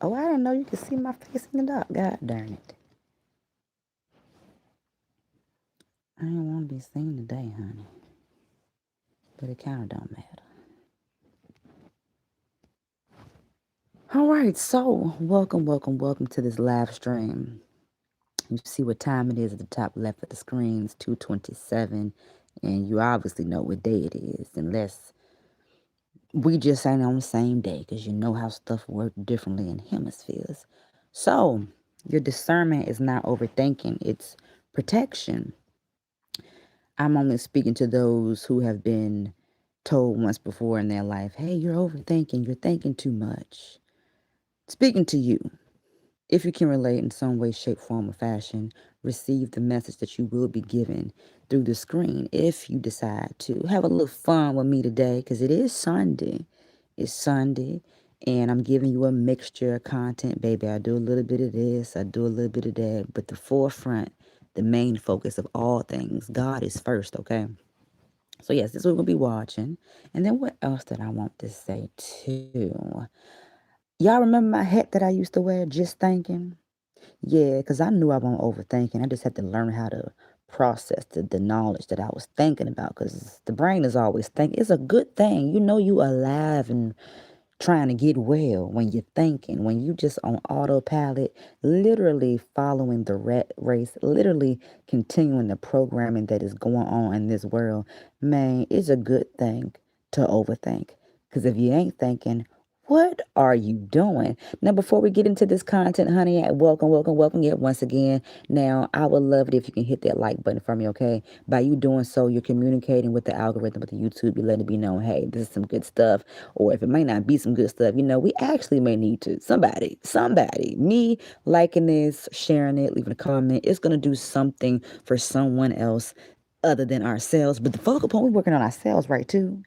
Oh, I didn't know you could see my face in the dark. God darn it. I didn't want to be seen today, honey. But it kind of don't matter. All right, so welcome to this live stream. You see what time it is at the top left of the screen. It's 2:27, and you obviously know what day it is, unless we just ain't on the same day, because you know how stuff work differently in hemispheres. So your discernment is not overthinking; it's protection. I'm only speaking to those who have been told once before in their life, "Hey, you're overthinking. You're thinking too much." Speaking to you. If you can relate in some way, shape, form, or fashion, receive the message that you will be given through the screen if you decide to have a little fun with me today, because it is Sunday. It's Sunday, and I'm giving you a mixture of content, baby. I do a little bit of this, I do a little bit of that, but the forefront, the main focus of all things, God is first, okay? So, yes, this is what we're going to be watching. And then what else did I want to say, too? Y'all remember my hat that I used to wear, Just Thinking? Yeah, because I knew I wasn't overthinking. I just had to learn how to process the knowledge that I was thinking about, because the brain is always thinking. It's a good thing. You know you alive and trying to get well when you're thinking, when you just on autopilot, literally following the rat race, literally continuing the programming that is going on in this world. Man, it's a good thing to overthink. Because if you ain't thinking, what are you doing? Now, before we get into this content, honey, welcome yet once again. Now, I would love it if you can hit that like button for me, okay? By you doing so, you're communicating with the algorithm, with the YouTube. You're letting it be known, hey, this is some good stuff. Or if it may not be some good stuff, we actually may need to, somebody, me liking this, sharing it, leaving a comment, it's going to do something for someone else other than ourselves. But the focal point, we're working on ourselves, right, too?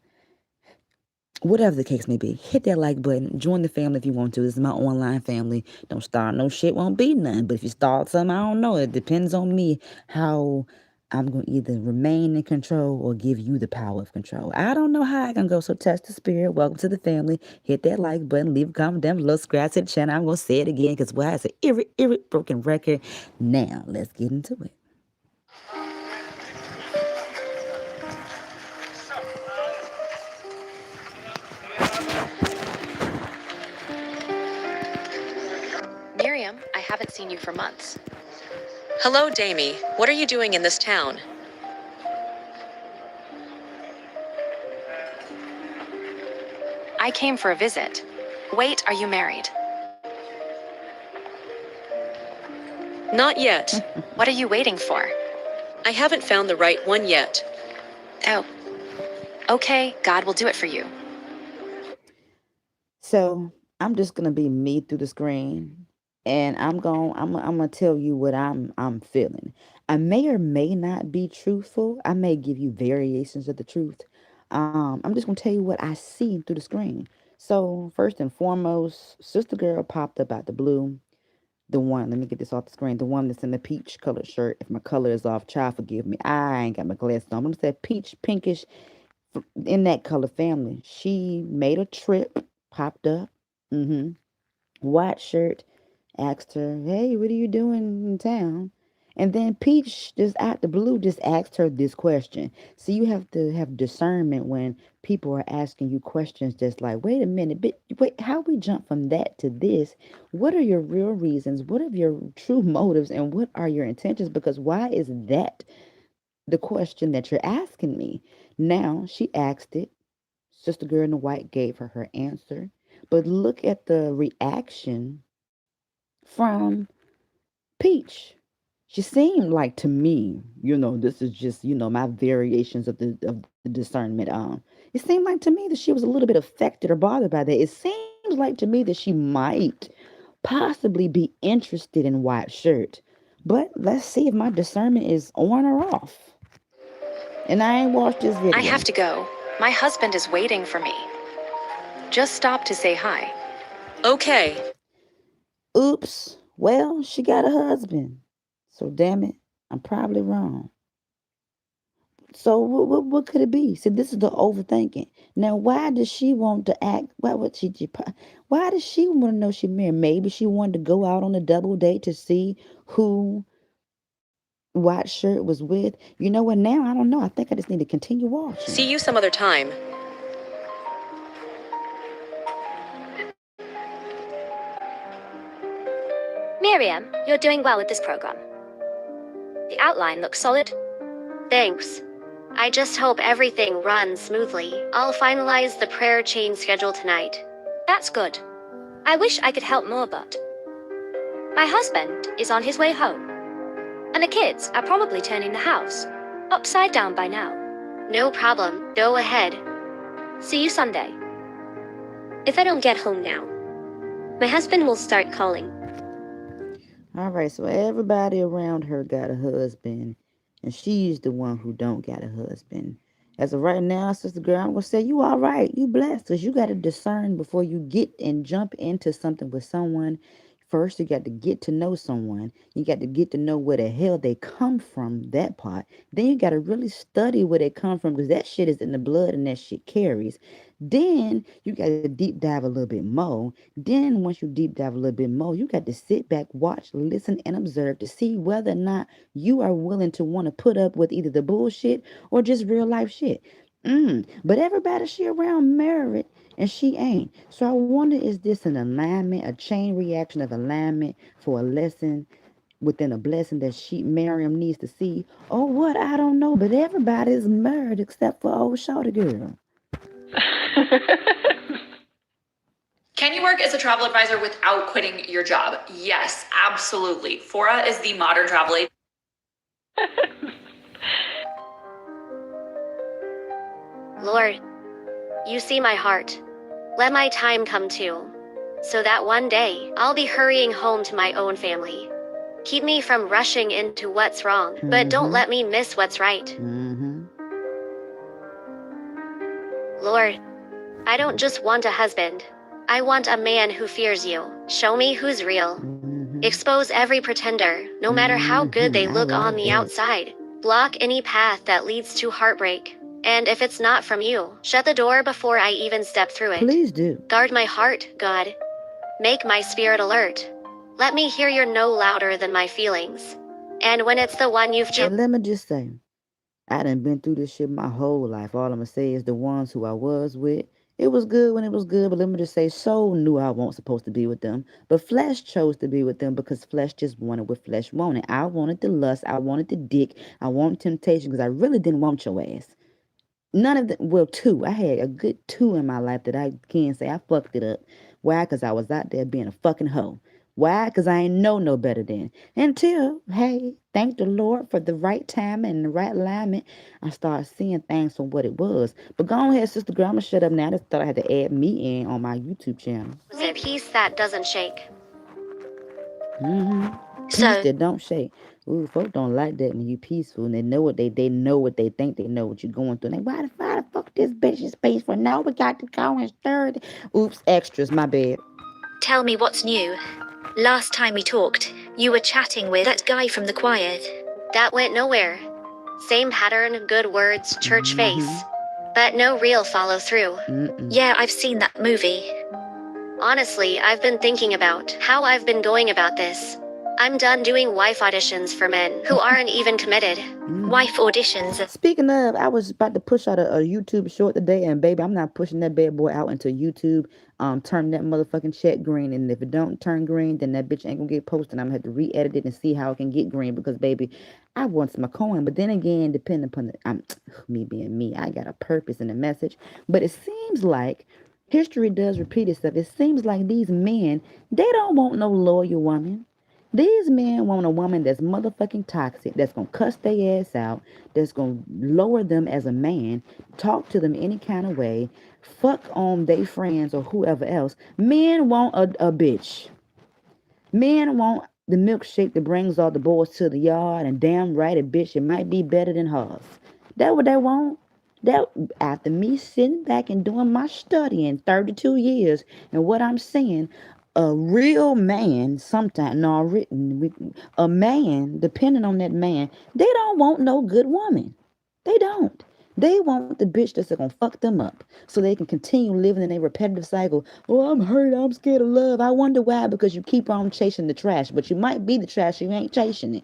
Whatever the case may be, hit that like button. Join the family if you want to. This is my online family. Don't start no shit, won't be none. But if you start something, I don't know. It depends on me how I'm going to either remain in control or give you the power of control. I don't know how I can go. So test the spirit. Welcome to the family. Hit that like button. Leave a comment down below. Subscribe to the channel. I'm going to say it again because why? It's an eerie, broken record. Now, let's get into it. Miriam, I haven't seen you for months. Hello, Damie. What are you doing in this town? I came for a visit. Wait, are you married? Not yet. What are you waiting for? I haven't found the right one yet. Oh. Okay, God will do it for you. So I'm just gonna be me through the screen, and I'm gonna tell you what I'm feeling. I may or may not be truthful. I may give you variations of the truth. I'm just gonna tell you what I see through the screen. So first and foremost, sister girl popped up out the blue. The one, let me get this off the screen. The one that's in the peach colored shirt. If my color is off, child, forgive me. I ain't got my glasses on. I'm gonna say peach, pinkish, in that color family. She made a trip, popped up. Mm-hmm. White shirt, asked her, "Hey, what are you doing in town?" And then Peach, just out the blue, just asked her this question. So you have to have discernment when people are asking you questions just like, wait a minute, but wait, how we jump from that to this? What are your real reasons? What are your true motives? And what are your intentions? Because why is that the question that you're asking me? Now, she asked it. Sister Girl in the White gave her answer. But look at the reaction from Peach. She seemed like to me, this is just, my variations of the discernment. It seemed like to me that she was a little bit affected or bothered by that. It seems like to me that she might possibly be interested in White Shirt. But let's see if my discernment is on or off. And I ain't watched this I video. have to go. My husband is waiting for me. Just stop to say hi. Okay. Oops. Well, she got a husband. So damn it, I'm probably wrong. So what could it be? See, this is the overthinking. Now, why does she want to act? Why does she want to know she married? Maybe she wanted to go out on a double date to see who white shirt was with. You know what? Now I don't know. I think I just need to continue See watching. you some other time. Miriam, you're doing well with this program. The outline looks solid. Thanks. I just hope everything runs smoothly. I'll finalize the prayer chain schedule tonight. That's good. I wish I could help more, but my husband is on his way home, and the kids are probably turning the house upside down by now. No problem. Go ahead. See you Sunday. If I don't get home now, my husband will start calling. All right, so everybody around her got a husband, and she's the one who don't got a husband. As of right now, sister girl, I'm gonna say you all right, you blessed, cause you got to discern before you get and jump into something with someone. First, you got to get to know someone. You got to get to know where the hell they come from, that part. Then you got to really study where they come from, because that shit is in the blood and that shit carries. Then you got to deep dive a little bit more. Then once you deep dive a little bit more, you got to sit back, watch, listen, and observe to see whether or not you are willing to want to put up with either the bullshit or just real life shit. But everybody she around married and she ain't. So I wonder, is this an alignment, a chain reaction of alignment for a lesson within a blessing that Miriam needs to see? Or what? I don't know. But everybody's married except for old shorty girl. Can you work as a travel advisor without quitting your job? Yes, absolutely. Fora is the modern travel agent. Lord, you see my heart. Let my time come too, so that one day I'll be hurrying home to my own family. Keep me from rushing into what's wrong, but don't let me miss what's right. Lord, I don't just want a husband. I want a man who fears you. Show me who's real. Expose every pretender, no matter how good they look on the outside. Block any path that leads to heartbreak. And if it's not from you, shut the door before I even step through it. Please do. Guard my heart, God. Make my spirit alert. Let me hear your no louder than my feelings. And when it's the one you've And let me just say, I done been through this shit my whole life. All I'm gonna say is the ones who I was with, it was good when it was good, but let me just say, soul knew I wasn't supposed to be with them. But flesh chose to be with them because flesh just wanted what flesh wanted. I wanted the lust, I wanted the dick, I wanted temptation because I really didn't want your ass. None of them, well, two. I had a good two in my life that I can't say I fucked it up. Why? Because I was out there being a fucking hoe. Why? Because I ain't know no better then. Until, hey, thank the Lord for the right time and the right alignment, I started seeing things for what it was. But go ahead, sister girl, I'm going to shut up now. I just thought I had to add me in on my YouTube channel. a peace that doesn't shake. Peace that don't shake. Ooh, folks don't like that when you peaceful and they know what they know what they think they know what you're going through. Like, why the fuck this bitch is peaceful? Now we got to go and stir it. Oops, extras, my bad. Tell me what's new. Last time we talked, you were chatting with that guy from the choir. That went nowhere. Same pattern, good words, church face. But no real follow through. Yeah, I've seen that movie. Honestly, I've been thinking about how I've been going about this. I'm done doing wife auditions for men who aren't even committed. Wife auditions. Speaking of, I was about to push out a YouTube short today, and baby, I'm not pushing that bad boy out until YouTube turn that motherfucking check green. And if it don't turn green, then that bitch ain't gonna get posted. I'm gonna have to re-edit it and see how it can get green because, baby, I want my coin. But then again, depending upon me being me, I got a purpose and a message. But it seems like history does repeat itself. It seems like these men, they don't want no loyal woman. These men want a woman that's motherfucking toxic, that's going to cuss their ass out, that's going to lower them as a man, talk to them any kind of way, fuck on their friends or whoever else. Men want a bitch. Men want the milkshake that brings all the boys to the yard, and damn right a bitch, it might be better than hers. That what they want? That after me sitting back and doing my studying 32 years, and what I'm saying, a real man, sometimes, no, written, a man, depending on that man, they don't want no good woman. They don't. They want the bitch that's gonna fuck them up so they can continue living in a repetitive cycle. Oh, I'm hurt. I'm scared of love. I wonder why, because you keep on chasing the trash, but you might be the trash. You ain't chasing it.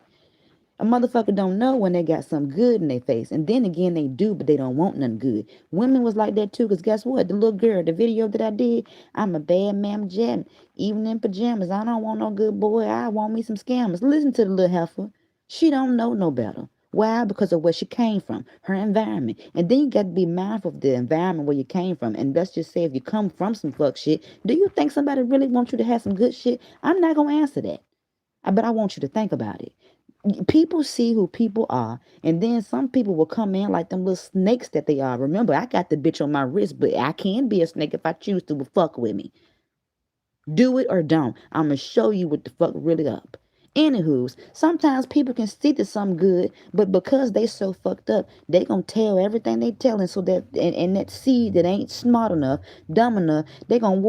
A motherfucker don't know when they got something good in their face. And then again, they do, but they don't want nothing good. Women was like that too, because guess what? The little girl, the video that I did, I'm a bad mamma jam. Even in pajamas, I don't want no good boy. I want me some scammers. Listen to the little heifer. She don't know no better. Why? Because of where she came from, her environment. And then you got to be mindful of the environment where you came from. And let's just say if you come from some fuck shit, do you think somebody really wants you to have some good shit? I'm not going to answer that. But I want you to think about it. People see who people are, and then some people will come in like them little snakes that they are. Remember, I got the bitch on my wrist, but I can be a snake if I choose to. Fuck with me. Do it or don't. I'm gonna show you what the fuck really up. Anywho's, sometimes people can see that something good, but because they so fucked up, they gonna tell everything they telling, so that and that seed that ain't smart enough, dumb enough, they gonna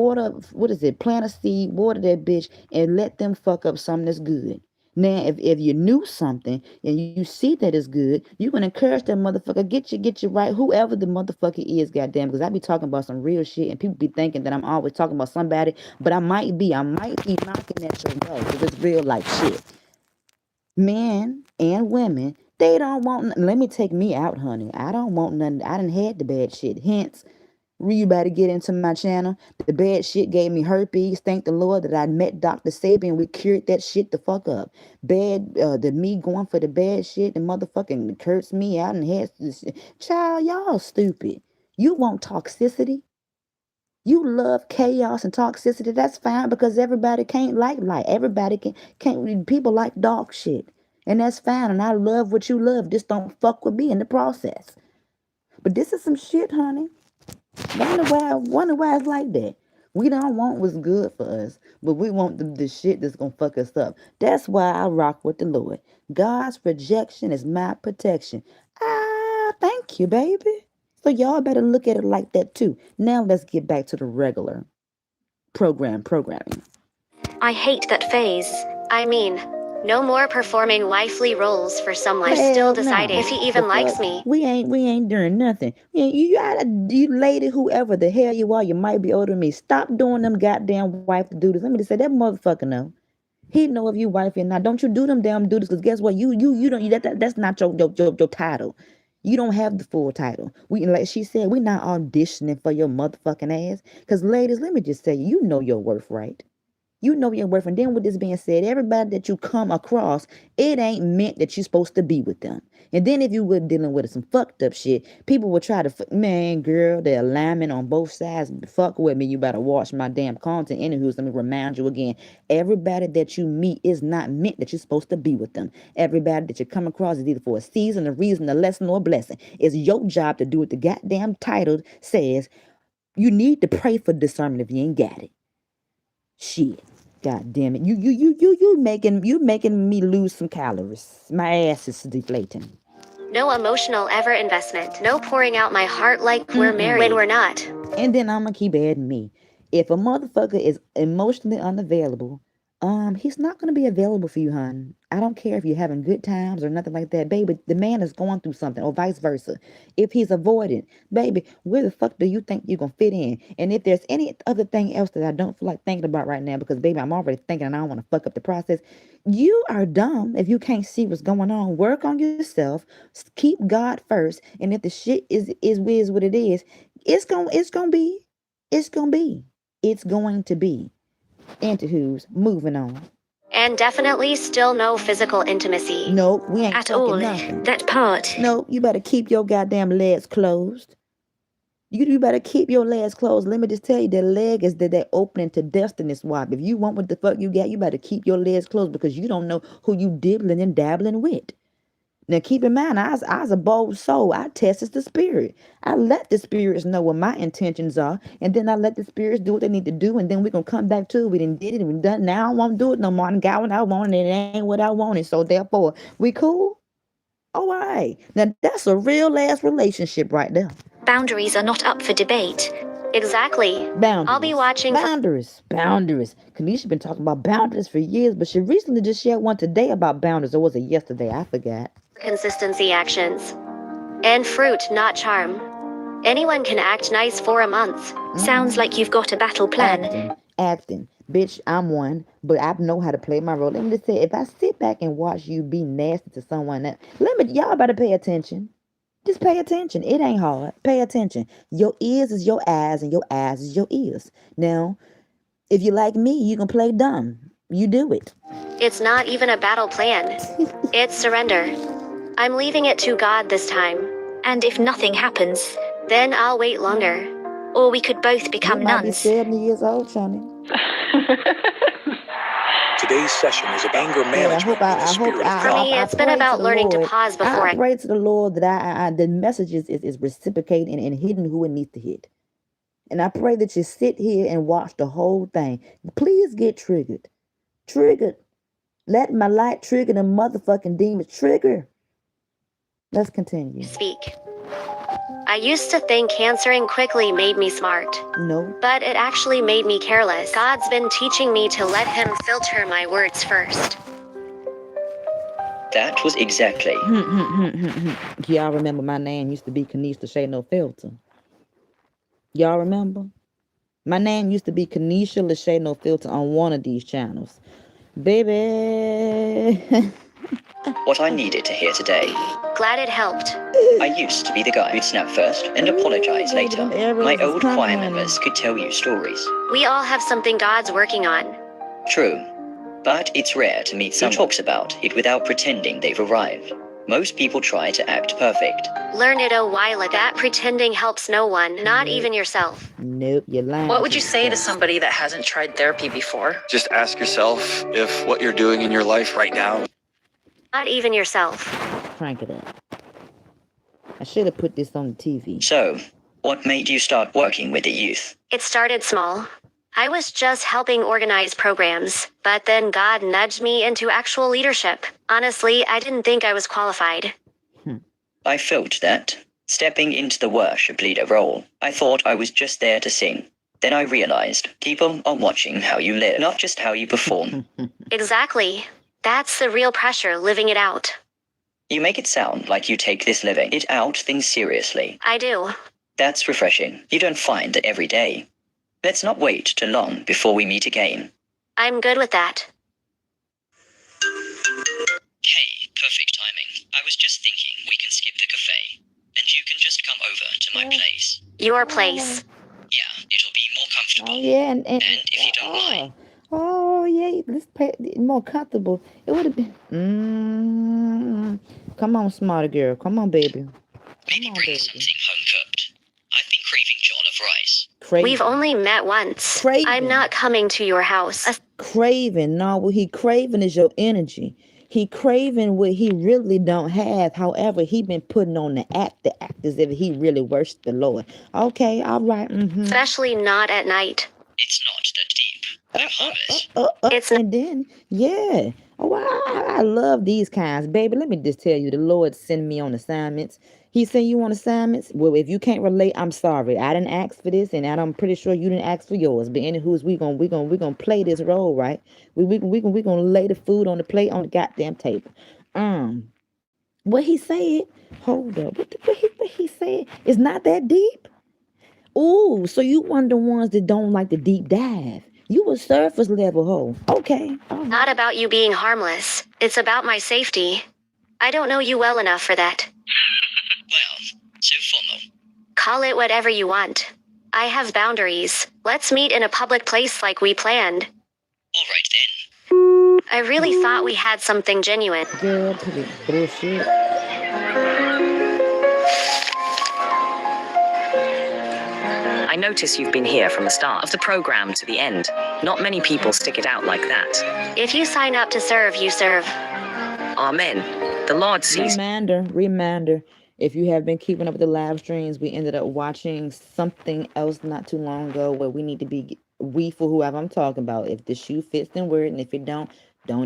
plant a seed, water that bitch, and let them fuck up something that's good. Now, if you knew something and you see that it's good, you can encourage that motherfucker, get you right, whoever the motherfucker is, goddamn, because I be talking about some real shit, and people be thinking that I'm always talking about somebody, but I might be knocking at your door, because it's real life shit. Men and women, they don't want nothing. Let me take me out, honey. I don't want nothing. I done had the bad shit. Hence, you better get into my channel. The bad shit gave me herpes. Thank the Lord that I met Dr. Sabian. We cured that shit the fuck up. The me going for the bad shit, the motherfucking cursed me out and had this. Child, y'all stupid. You want toxicity? You love chaos and toxicity. That's fine, because everybody can't like light. Everybody can't. People like dog shit, and that's fine. And I love what you love. Just don't fuck with me in the process. But this is some shit, honey. Wonder why it's like that. We don't want what's good for us, but we want the shit that's gonna fuck us up. That's why I rock with the Lord. God's rejection is my protection. Ah, thank you, baby. So y'all better look at it like that too. Now let's get back to the regular programming. I hate that phase. I mean, no more performing wifely roles for someone Hell still no. deciding if he even likes me. We ain't doing nothing. You lady, whoever the hell you are, you might be older than me. Stop doing them goddamn wife duties. Let me just say, that motherfucker know. He know if you wifey or not. Don't you do them damn duties, because guess what? You don't, that's not your title. You don't have the full title. We, like she said, we not auditioning for your motherfucking ass. Because ladies, let me just say, you know your worth, right? You know your worth. And then with this being said, everybody that you come across, it ain't meant that you're supposed to be with them. And then if you were dealing with some fucked up shit, people will try to, man, girl, the alignment on both sides, fuck with me. You better watch my damn content. Anywho, let me remind you again, everybody that you meet is not meant that you're supposed to be with them. Everybody that you come across is either for a season, a reason, a lesson, or a blessing. It's your job to do what the goddamn title says. You need to pray for discernment if you ain't got it. Shit. God damn it. You making me lose some calories. My ass is deflating. No emotional ever investment. No pouring out my heart like we're married when we're not. And then I'm gonna keep adding me. If a motherfucker is emotionally unavailable, he's not gonna be available for you, hon. I don't care if you're having good times or nothing like that, baby. The man is going through something, or vice versa. If he's avoidant, baby, where the fuck do you think you're gonna fit in? And if there's any other thing else that I don't feel like thinking about right now, because baby, I'm already thinking and I don't want to fuck up the process. You are dumb if you can't see what's going on. Work on yourself. Keep God first. And if the shit is what it is, it's going to be. Anywho's, moving on. And definitely still no physical intimacy. No, we ain't At fucking all. nothing. That part. No, you better keep your goddamn legs closed. You better keep your legs closed. Let me just tell you, the leg is that opening to destiny swap. If you want what the fuck you got, you better keep your legs closed, because you don't know who you dibbling and dabbling with. Now, keep in mind, I was a bold soul. I tested the spirit. I let the spirits know what my intentions are, and then I let the spirits do what they need to do, and then we're going to come back to it. We done did it, and we done. Now I won't do it no more. I got what I wanted, and it ain't what I wanted. So, therefore, we cool? All right. Now, that's a real ass relationship right there. Boundaries are not up for debate. Exactly. Boundaries. I'll be watching for Boundaries. Kanisha been talking about boundaries for years, but she recently just shared one today about boundaries. Or was it yesterday? I forgot. consistency actions. And fruit, not charm. Anyone can act nice for a month. Sounds like you've got a battle plan. Acting. Bitch, I'm one, but I know how to play my role. Let me just say, if I sit back and watch you be nasty to someone else, y'all better pay attention. Just pay attention. It ain't hard. Pay attention. Your ears is your eyes, and your eyes is your ears. Now, if you like me, you can play dumb. You do it. It's not even a battle plan. It's surrender. I'm leaving it to God this time. And if nothing happens, Then I'll wait longer. or we could both become You might be nuns. 70 years old, Johnny. Today's session is about anger management in the spirit of For God. me, it's been about learning to pause before I pray to the Lord that the message is reciprocating and hitting who it needs to hit. And I pray that you sit here and watch the whole thing. Please get triggered. Triggered. Let my light trigger the motherfucking demons. Trigger. Let's continue. speak. I used to think answering quickly made me smart, No. but it actually made me careless. God's been teaching me to let Him filter my words first. That was exactly. Y'all remember my name used to be Kanisha Lachey No Filter. Y'all remember? My name used to be Kanisha Lachey No Filter on one of these channels. Baby. What I needed to hear today. Glad it helped. I used to be the guy who'd snap first and apologize later. My old choir members could tell you stories. We all have something God's working on. True. But it's rare to meet someone who talks about it without pretending they've arrived. Most people try to act perfect. Learn it a while ago. That pretending helps no one, not even yourself. Nope, you're lying. What would you say to somebody that hasn't tried therapy before? Just ask yourself if what you're doing in your life right now. Not even yourself. Crank it up. I should have put this on the TV. So, what made you start working with the youth? It started small. I was just helping organize programs, but then God nudged me into actual leadership. Honestly, I didn't think I was qualified. I felt that. Stepping into the worship leader role, I thought I was just there to sing. Then I realized people are watching how you live, not just how you perform. Exactly. That's the real pressure, living it out. You make it sound like you take this living it out thing seriously. I do. That's refreshing. You don't find that every day. Let's not wait too long before we meet again. I'm good with that. Hey, perfect timing. I was just thinking we can skip the cafe. And you can just come over to my place. Your place. Yeah, it'll be more comfortable. Oh, yeah. And if you don't mind. Oh, yeah. Let's pay more comfortable. It would have been. Come on, smarter girl. Come on, baby. Maybe on, bring baby. something home cooked. I've been craving jollof rice. Craven. We've only met once. Craven. I'm not coming to your house. Craving. No, what he craving is your energy. He craving what he really don't have. However, he been putting on the act as if he really worships the Lord. Okay, all right. Especially not at night. It's not that deep. I'm harmless. It's And then, yeah. Oh, I love these kinds. Baby, let me just tell you, the Lord send me on assignments. He send you on assignments. Well, if you can't relate, I'm sorry. I didn't ask for this, and I'm pretty sure you didn't ask for yours. But anywho's, we gonna play this role, right? We gonna lay the food on the plate on the goddamn table. What he said? Hold up. What he said? It's not that deep. Ooh, so you one of the ones that don't like the deep dive. You a surface level hoe. Okay. All right. not about you being harmless. It's about my safety. I don't know you well enough for that. Well, so formal. Call it whatever you want. I have boundaries. Let's meet in a public place like we planned. All right then. I really thought we had something genuine. Girl, put it bullshit. I notice you've been here from the start of the program to the end. Not many people stick it out like that. If you sign up to serve, you serve. Amen. The Lord sees. Reminder. If you have been keeping up with the live streams, we ended up watching something else not too long ago where we need to be, for whoever I'm talking about. If the shoe fits, then wear it. And if it don't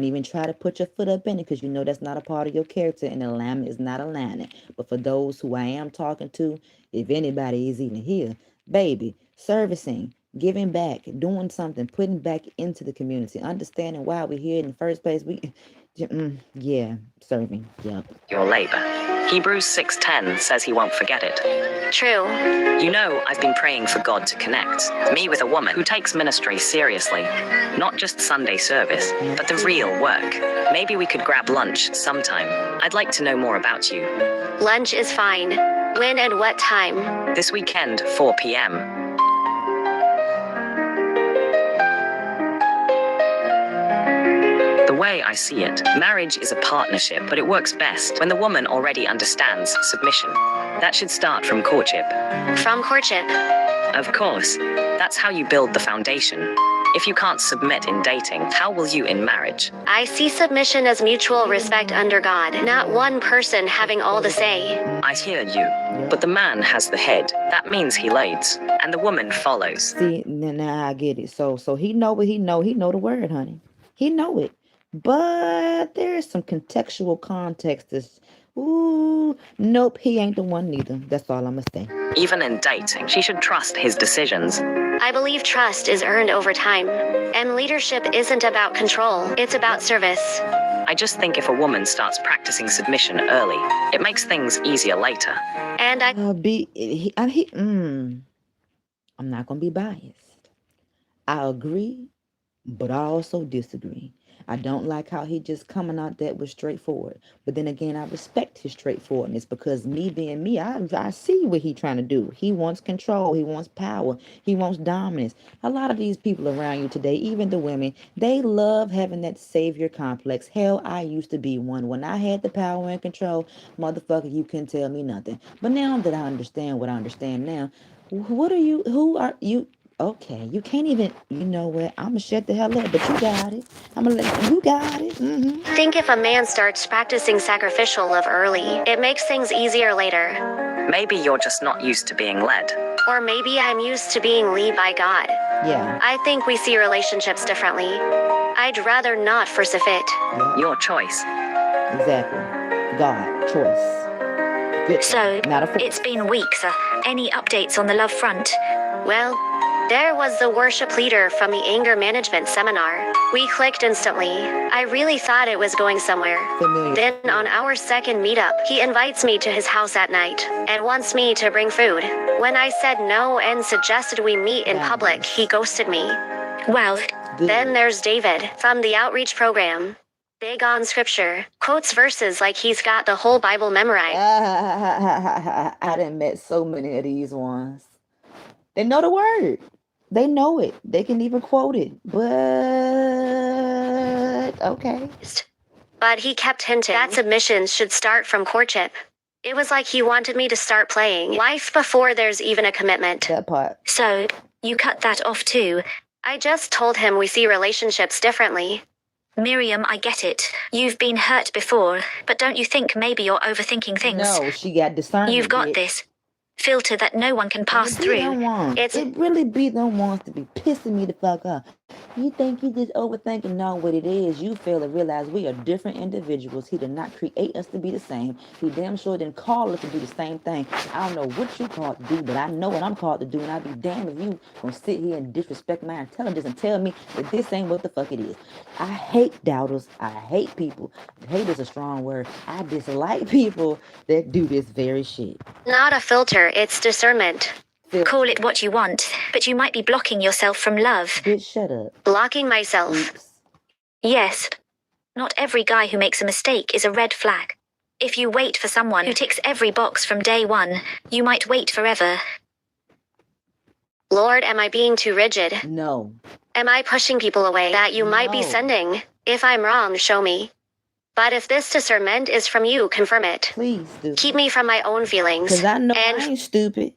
even try to put your foot up in it because you know that's not a part of your character and alignment is not aligning. But for those who I am talking to, if anybody is even here, baby, servicing, giving back, doing something, putting back into the community, understanding why we're here in the first place. Yeah, serving. Yep. Your labor. Hebrews 6:10 says he won't forget it. True. You know, I've been praying for God to connect me with a woman who takes ministry seriously. Not just Sunday service, but the real work. Maybe we could grab lunch sometime. I'd like to know more about you. Lunch is fine. When and what time? This weekend, 4 p.m. The way I see it, marriage is a partnership, but it works best when the woman already understands submission. That should start from courtship. From courtship. Of course, that's how you build the foundation. If you can't submit in dating, how will you in marriage? I see submission as mutual respect under God, not one person having all the say. I hear you, but the man has the head. That means he leads, and the woman follows. See, now I get it. So he know what he know. He know the word, honey. He know it. But there is some contextual context that's, nope, he ain't the one neither. That's all I'm gonna say. Even in dating, she should trust his decisions. I believe trust is earned over time. And leadership isn't about control, it's about service. I just think if a woman starts practicing submission early, it makes things easier later. And I'm not gonna be biased. I agree, but I also disagree. I don't like how he just coming out that was straightforward. But then again, I respect his straightforwardness because me being me, I see what he trying to do. He wants control. He wants power. He wants dominance. A lot of these people around you today, even the women, they love having that savior complex. Hell, I used to be one. When I had the power and control, motherfucker, you couldn't tell me nothing. But now that I understand what I understand now, who are you? Okay, you can't even, you know what, I'm going to shut the hell up, but you got it. You got it. Think if a man starts practicing sacrificial love early, it makes things easier later. Maybe you're just not used to being led. Or maybe I'm used to being led by God. Yeah. I think we see relationships differently. I'd rather not force a fit. Yeah. Your choice. Exactly. God, choice. Good. So, not a it's been weeks. Any updates on the love front? Well, there was the worship leader from the anger management seminar. We clicked instantly. I really thought it was going somewhere. Familiar. Then on our second meetup, he invites me to his house at night and wants me to bring food. When I said no and suggested we meet in public, he ghosted me. Well, Good. Then there's David from the outreach program. Big on scripture, quotes verses like he's got the whole Bible memorized. I done met so many of these ones. They know the word. They know it. They can even quote it. But okay. But he kept hinting that submissions should start from courtship. It was like he wanted me to start playing wife before there's even a commitment. That part. so, you cut that off too. I just told him we see relationships differently. Miriam, I get it. You've been hurt before, but don't you think maybe you're overthinking things? No, she got discernment. You've got this filter that no one can pass through. It really be them wants to be pissing me the fuck off. You think you just overthinking? No, what it is, you fail to realize we are different individuals. He did not create us to be the same. He damn sure didn't call us to do the same thing. I don't know what you called to do, but I know what I'm called to do, and I'd be damned if you gonna sit here and disrespect my intelligence and tell me that this ain't what the fuck it is. I hate doubters. I hate people. Hate is a strong word. I dislike people that do this very shit. Not a filter, it's discernment. Call it what you want, but you might be blocking yourself from love. Bitch, shut up. Blocking myself. Oops. Yes. Not every guy who makes a mistake is a red flag. If you wait for someone who ticks every box from day one, you might wait forever. Lord, am I being too rigid? No. Am I pushing people away that you might be No. sending? If I'm wrong, show me. But if this discernment is from you, confirm it. Please do. Keep me from my own feelings. Because I know and I ain't stupid.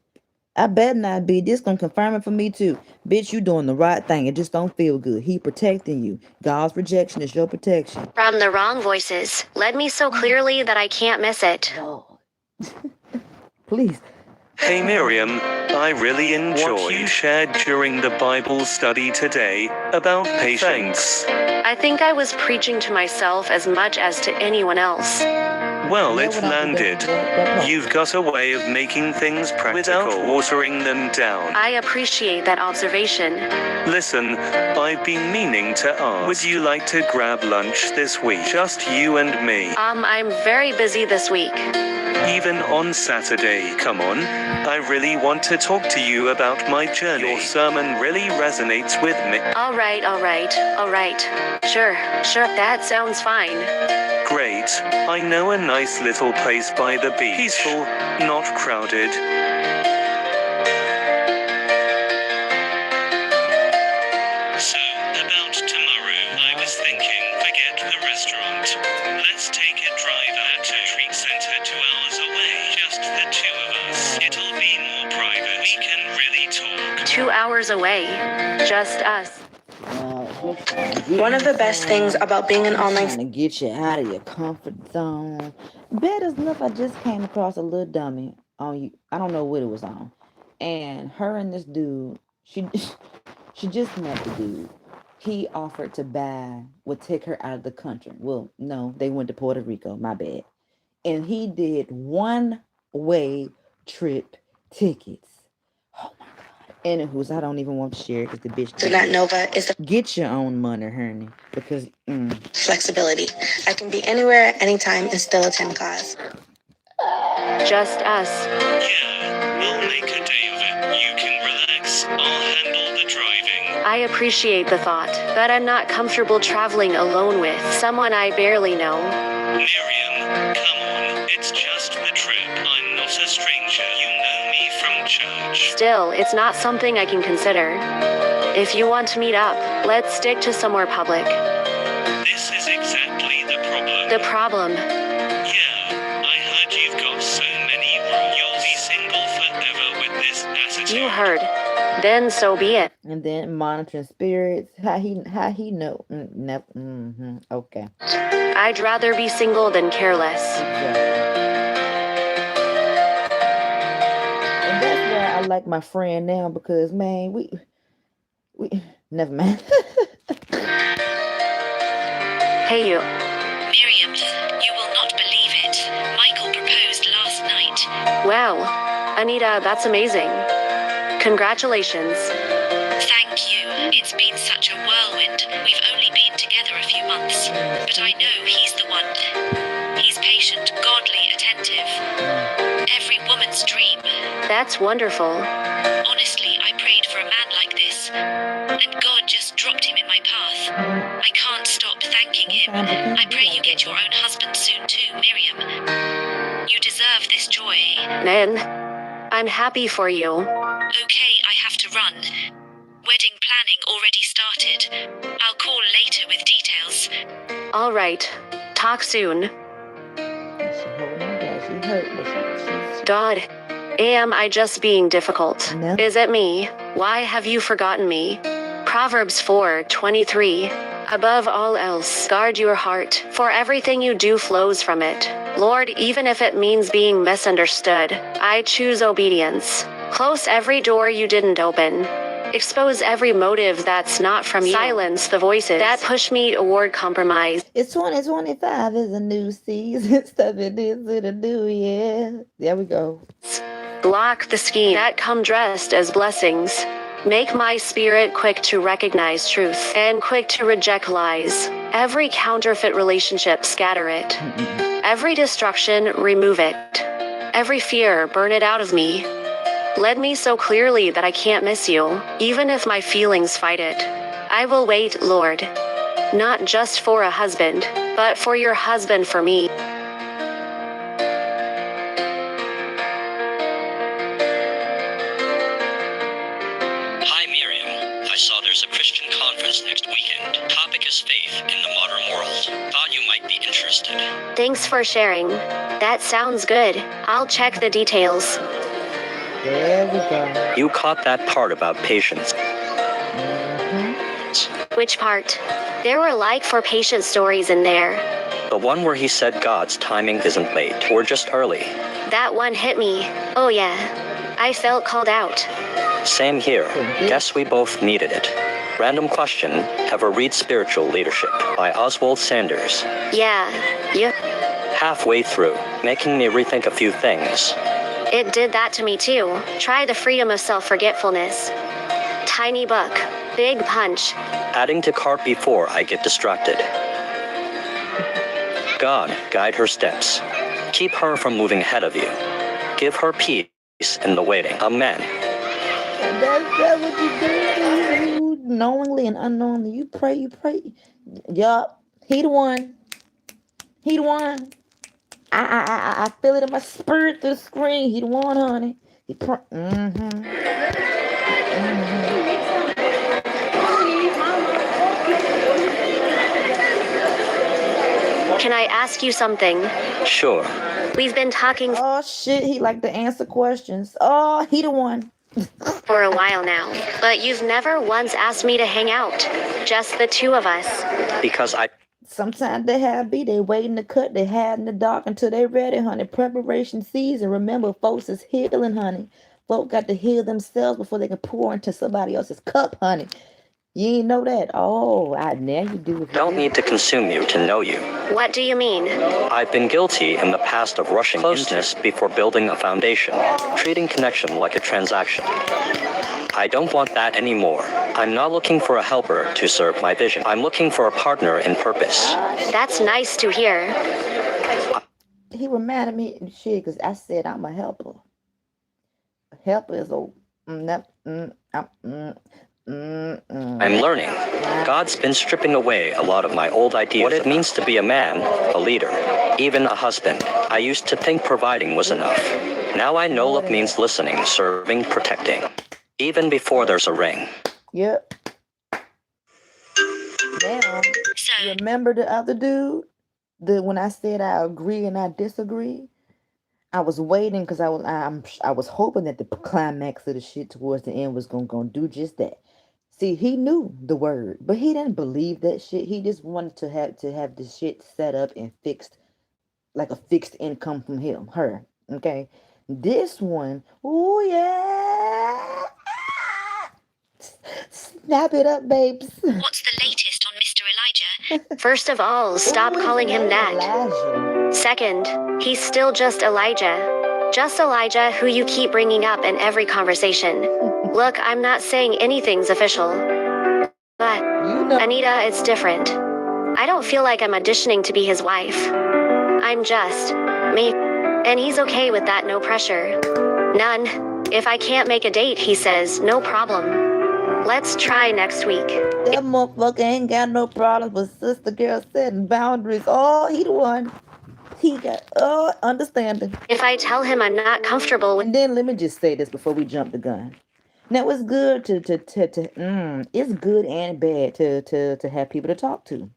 I better not be. This gonna confirm it for me too. Bitch, you doing the right thing. It just don't feel good. He protecting you. God's rejection is your protection. from the wrong voices, led me so clearly that I can't miss it. Lord. Please. Hey Miriam, I really enjoyed what you shared during the Bible study today about patience. I think I was preaching to myself as much as to anyone else. Well, Yeah, it what I did, landed. that part. You've got a way of making things practical without watering them down. I appreciate that observation. Listen, I've been meaning to ask, would you like to grab lunch this week? Just you and me. I'm very busy this week. Even on Saturday, come on. I really want to talk to you about my journey. Your sermon really resonates with me. All right. Sure, that sounds fine. Great. I know a nice little place by the beach. Peaceful, not crowded. So, about tomorrow, I was thinking, forget the restaurant. Let's take a drive out to Treat Center 2 hours away. Just the two of us. It'll be more private. We can really talk. 2 hours away. Just us. One of the best things about being an online trying to get you out of your comfort zone. Better enough, I just came across a little dummy on you. I don't know what it was on, and her and this dude, she just met the dude. He offered to would take her out of the country. Well, no, they went to Puerto Rico. My bad. And he did one-way trip tickets. Oh my God. Anywho, I don't even want to share because the bitch do not know that is the get your own money, honey. Because flexibility. I can be anywhere, anytime, and still attend class. Just us. Yeah, we'll make a day of it. You can relax. I'll handle the driving. I appreciate the thought, but I'm not comfortable traveling alone with someone I barely know. Miriam, come on. It's just the trip. I'm not a stranger. You know me from church. Still, it's not something I can consider. If you want to meet up, let's stick to somewhere public. This is exactly the problem. The problem? Yeah, I heard you've got so many rules. You'll be single forever with this attitude. You heard. Then so be it. And then monitoring spirits. How he know? Okay. I'd rather be single than careless. And that's why I like my friend now because man, we never mind. Hey you. Miriam, you will not believe it. Michael proposed last night. Wow. Anita, that's amazing. Congratulations. Thank you. It's been such a whirlwind. We've only been together a few months, but I know he's the one. He's patient, godly, attentive. Every woman's dream. That's wonderful. Honestly, I prayed for a man like this, and God just dropped him in my path. I can't stop thanking him. I pray you get your own husband soon too, Miriam. You deserve this joy. Nan, I'm happy for you. Okay, I have to run. Wedding planning already started. I'll call later with details. All right. Talk soon. God, am I just being difficult? No. Is it me? Why have you forgotten me? Proverbs 4:23. Above all else, guard your heart, for everything you do flows from it. Lord, even if it means being misunderstood, I choose obedience. Close every door you didn't open. Expose every motive that's not from you. Silence the voices that push me toward compromise. It's 2025 is a new season. Stuff it is in a new year. There we go. Block the schemes that come dressed as blessings. Make my spirit quick to recognize truth and quick to reject lies. Every counterfeit relationship, scatter it. Every destruction, remove it. Every fear, burn it out of me. Led me so clearly that I can't miss you, even if my feelings fight it. I will wait, Lord. Not just for a husband, but for your husband for me. Hi, Miriam. I saw there's a Christian conference next weekend. Topic is faith in the modern world. Thought you might be interested. Thanks for sharing. That sounds good. I'll check the details. There we go. You caught that part about patience. Which part? There were like 4 patient stories in there. The one where he said God's timing isn't late, or just early. That one hit me. Oh yeah. I felt called out. Same here. Guess we both needed it. Random question. Ever read Spiritual Leadership by Oswald Sanders? Yeah. halfway through, making me rethink a few things. It did that to me too. Try the freedom of self-forgetfulness. Tiny book, big punch. Adding to cart before I get distracted. God, guide her steps. Keep her from moving ahead of you. Give her peace in the waiting. Amen. That's what you do. Knowingly and unknowingly. You pray. Yup. He the one. I feel it in my spirit through the screen. He the one, honey. Can I ask you something? Sure. We've been talking. Oh shit, he like to answer questions. Oh, he the one. For a while now, but you've never once asked me to hang out. Just the two of us. Because Sometimes they waiting to cut their hat in the dark until they ready, honey. Preparation season. Remember, folks is healing, honey. Folks got to heal themselves before they can pour into somebody else's cup, honey. You ain't know that? Oh, now you do. Don't need to consume you to know you. What do you mean? I've been guilty in the past of rushing closeness before building a foundation, treating connection like a transaction. I don't want that anymore. I'm not looking for a helper to serve my vision. I'm looking for a partner in purpose. That's nice to hear. He reminded me, shit, because I said I'm a helper. A helper is a... I'm learning. God's been stripping away a lot of my old ideas. What it means to be a man, a leader, even a husband. I used to think providing was enough. Now I know love means listening, serving, protecting. Even before there's a ring. Yep. Now, remember the other dude? When I said I agree and I disagree? I was waiting because I was hoping that the climax of the shit towards the end was gonna do just that. See, he knew the word, but he didn't believe that shit. He just wanted to have the shit set up and fixed, like a fixed income from her. Okay, this one, oh yeah, snap it up, babes. What's the latest on Mr. Elijah? First of all, stop calling him that. Elijah. Second, he's still just Elijah. Just Elijah, who you keep bringing up in every conversation. Look, I'm not saying anything's official. But, Anita, it's different. I don't feel like I'm auditioning to be his wife. I'm just me. And he's okay with that, no pressure. None. If I can't make a date, he says, no problem. Let's try next week. That motherfucker ain't got no problems with sister girl setting boundaries. Oh, he the one. He got understanding. If I tell him I'm not comfortable with... And then let me just say this before we jump the gun. Now it's good it's good and bad to have people to talk to.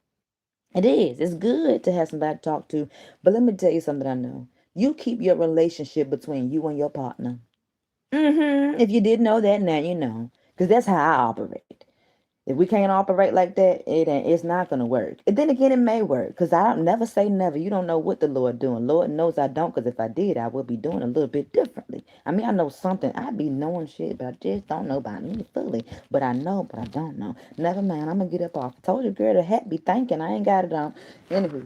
It is. It's good to have somebody to talk to. But let me tell you something I know. You keep your relationship between you and your partner. If you didn't know that, now you know. Because that's how I operate. If we can't operate like that, it's not going to work. And then again, it may work. Because I don't never say never. You don't know what the Lord doing. Lord knows I don't. Because if I did, I would be doing a little bit differently. I mean, I know something. I be knowing shit, but I just don't know about me fully. But I know, but I don't know. Never mind. I'm going to get up off. I told you, girl, the hat be thinking. I ain't got it on. Anyway.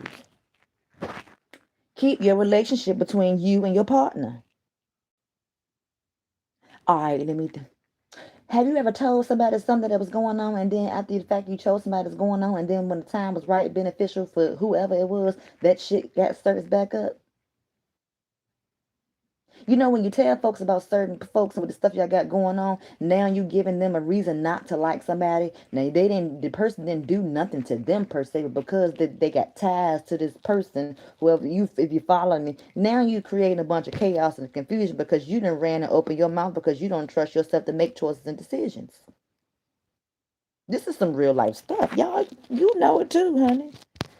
Keep your relationship between you and your partner. All right, let me... Have you ever told somebody something that was going on, and then after the fact you chose somebody that's going on, and then when the time was right, beneficial for whoever it was, that shit got surfaced back up? You know, when you tell folks about certain folks and with the stuff y'all got going on, now you giving them a reason not to like somebody. Now the person didn't do nothing to them per se, but because they got ties to this person, if you follow me, now you creating a bunch of chaos and confusion because you done ran and opened your mouth because you don't trust yourself to make choices and decisions. This is some real life stuff. Y'all, you know it too, honey.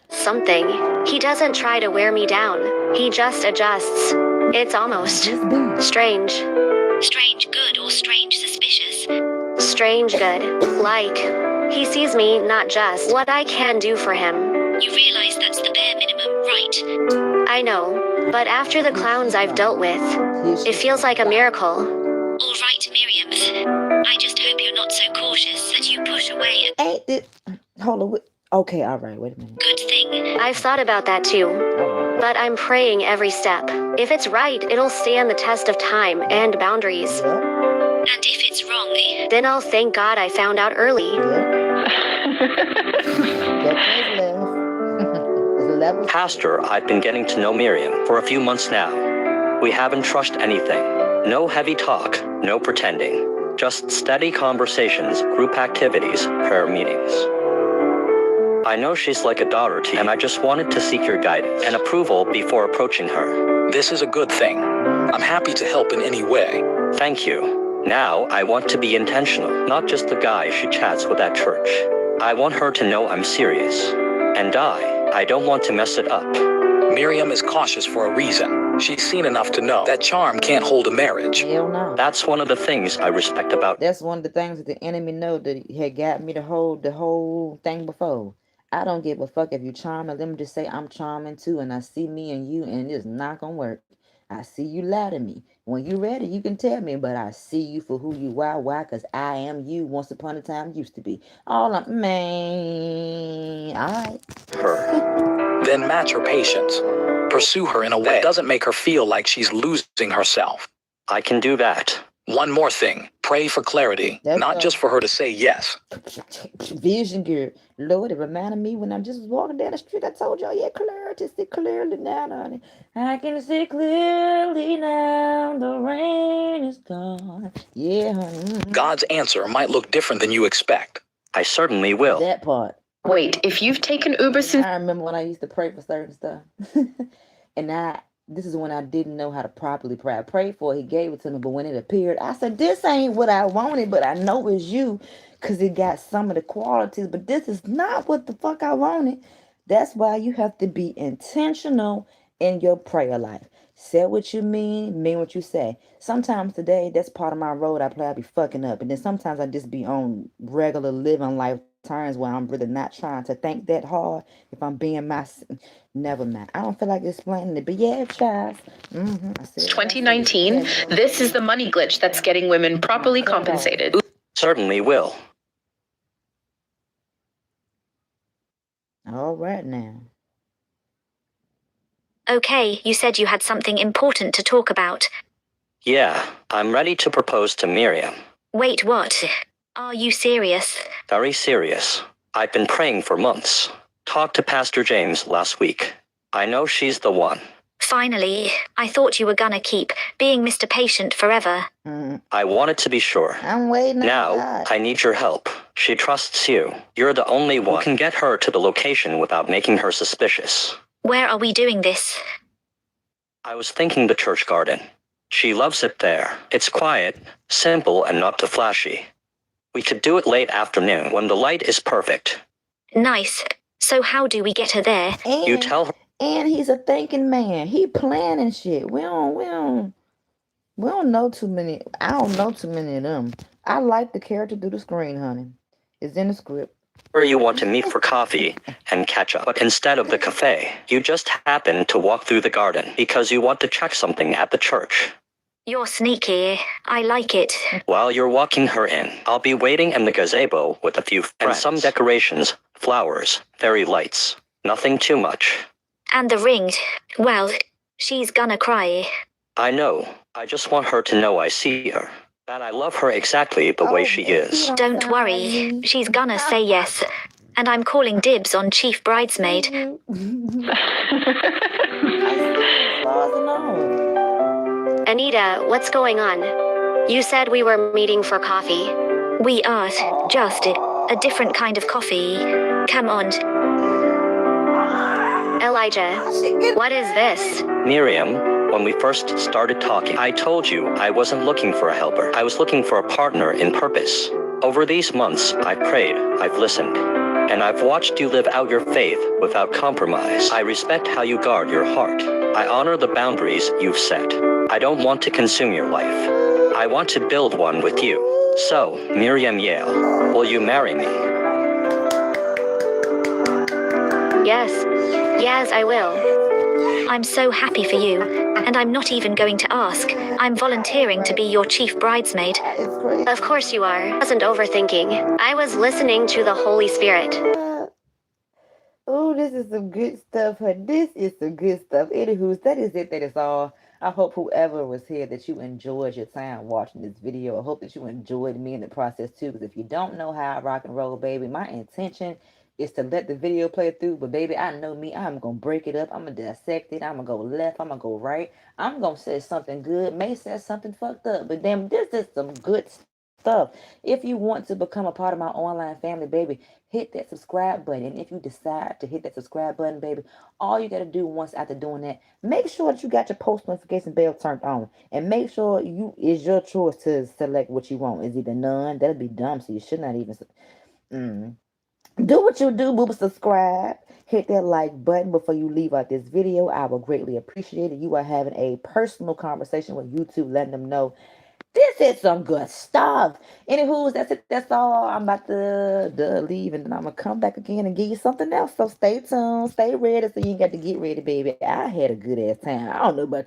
Something. He doesn't try to wear me down. He just adjusts. It's almost strange. Strange good or strange suspicious? Strange good. Like, he sees me, not just what I can do for him. You realize that's the bare minimum, right? I know, but after the clowns I've dealt with, it feels like a miracle. All right, Miriam. I just hope you're not so cautious that you push away. Hold on. Okay, all right, wait a minute. Good thing. I've thought about that too. But I'm praying every step. If it's right, it'll stand the test of time and boundaries. And if it's wrong, Then I'll thank God I found out early. Pastor, I've been getting to know Miriam for a few months now. We haven't trusted anything. No heavy talk, no pretending. Just steady conversations, group activities, prayer meetings. I know she's like a daughter to you, and I just wanted to seek your guidance and approval before approaching her. This is a good thing. I'm happy to help in any way. Thank you. Now, I want to be intentional, not just the guy she chats with at church. I want her to know I'm serious. And I don't want to mess it up. Miriam is cautious for a reason. She's seen enough to know that charm can't hold a marriage. Hell no. That's one of the things I respect about. That's one of the things that the enemy know that he had got me to hold the whole thing before. I don't give a fuck if you charming. Let me just say I'm charming too, and I see me and you, and it's not gonna work. I see you lie to me. When you ready, you can tell me, but I see you for who you are. Why? Because I am you. Once upon a time, used to be. Man, all right. Her. Then match her patience. Pursue her in a way that doesn't make her feel like she's losing herself. I can do that. One more thing. Pray for clarity, not just for her to say yes. Vision girl. Lord, it reminded me when I just was walking down the street. I told y'all, yeah, clarity, see clearly now, honey. I can see clearly now. The rain is gone. Yeah, honey. God's answer might look different than you expect. I certainly will. That part. Wait, if you've taken Uber since... I remember when I used to pray for certain stuff. And this is when I didn't know how to properly pray. I prayed for it, he gave it to me, but when it appeared, I said, this ain't what I wanted, but I know it's you, because it got some of the qualities, but this is not what the fuck I wanted. That's why you have to be intentional in your prayer life. Say what you mean what you say. Sometimes today, that's part of my road I be fucking up, and then sometimes I just be on regular living life times where I'm really not trying to think that hard. If I'm being never mind. I don't feel like explaining it, but yeah, Charles. It's 2019. This is the money glitch that's getting women properly compensated. Certainly will. All right now. Okay, you said you had something important to talk about. Yeah, I'm ready to propose to Miriam. Wait, what? Are you serious? Very serious. I've been praying for months. Talked to Pastor James last week. I know she's the one. Finally, I thought you were gonna keep being Mr. Patient forever. I wanted to be sure. I'm waiting. Now, I need your help. She trusts you. You're the only one who can get her to the location without making her suspicious. Where are we doing this? I was thinking the church garden. She loves it there. It's quiet, simple, and not too flashy. We could do it late afternoon when the light is perfect. Nice. So how do we get her there? You tell her. And he's a thinking man. He planning shit. We don't know too many. I don't know too many of them. I like the character through the screen, honey. It's in the script. Where you want to meet for coffee and catch up. But instead of the cafe, you just happen to walk through the garden because you want to check something at the church. You're sneaky. I like it. While you're walking her in, I'll be waiting in the gazebo with a few friends. And some decorations, flowers, fairy lights. Nothing too much. And the ring. Well, she's gonna cry. I know. I just want her to know I see her. That I love her exactly the way she is. Don't worry. She's gonna say yes. And I'm calling dibs on Chief Bridesmaid. Anita, what's going on? You said we were meeting for coffee. We are. Just a different kind of coffee. Come on. Elijah, what is this? Miriam, when we first started talking, I told you I wasn't looking for a helper. I was looking for a partner in purpose. Over these months, I've prayed, I've listened, and I've watched you live out your faith without compromise. I respect how you guard your heart. I honor the boundaries you've set. I don't want to consume your life. I want to build one with you. So, Miriam Yale, will you marry me? Yes, I will. I'm so happy for you, and I'm not even going to ask. I'm volunteering to be your chief bridesmaid. Of course you are. I wasn't overthinking. I was listening to the Holy Spirit. Oh, this is some good stuff, huh? This is some good stuff. Anywho, that is it. That is all. I hope whoever was here that you enjoyed your time watching this video. I hope that you enjoyed me in the process too. Because if you don't know how I rock and roll, baby, my intention is to let the video play through. But baby, I know me. I'm gonna break it up. I'm gonna dissect it. I'm gonna go left. I'm gonna go right. I'm gonna say something good. May say something fucked up. But damn, this is some good stuff. If you want to become a part of my online family, baby, hit that subscribe button. And if you decide to hit that subscribe button, baby, all you got to do once after doing that, make sure that you got your post notification bell turned on. And make sure it's your choice to select what you want. It's either none. That'll be dumb. So you should not even. Do what you do, boo. Subscribe. Hit that like button before you leave out this video. I will greatly appreciate it. You are having a personal conversation with YouTube, letting them know this is some good stuff. Anywho, that's it. That's all. I'm about to leave, and then I'm gonna come back again and give you something else. So stay tuned, stay ready, so you ain't got to get ready, baby. I had a good ass time. I don't know about you.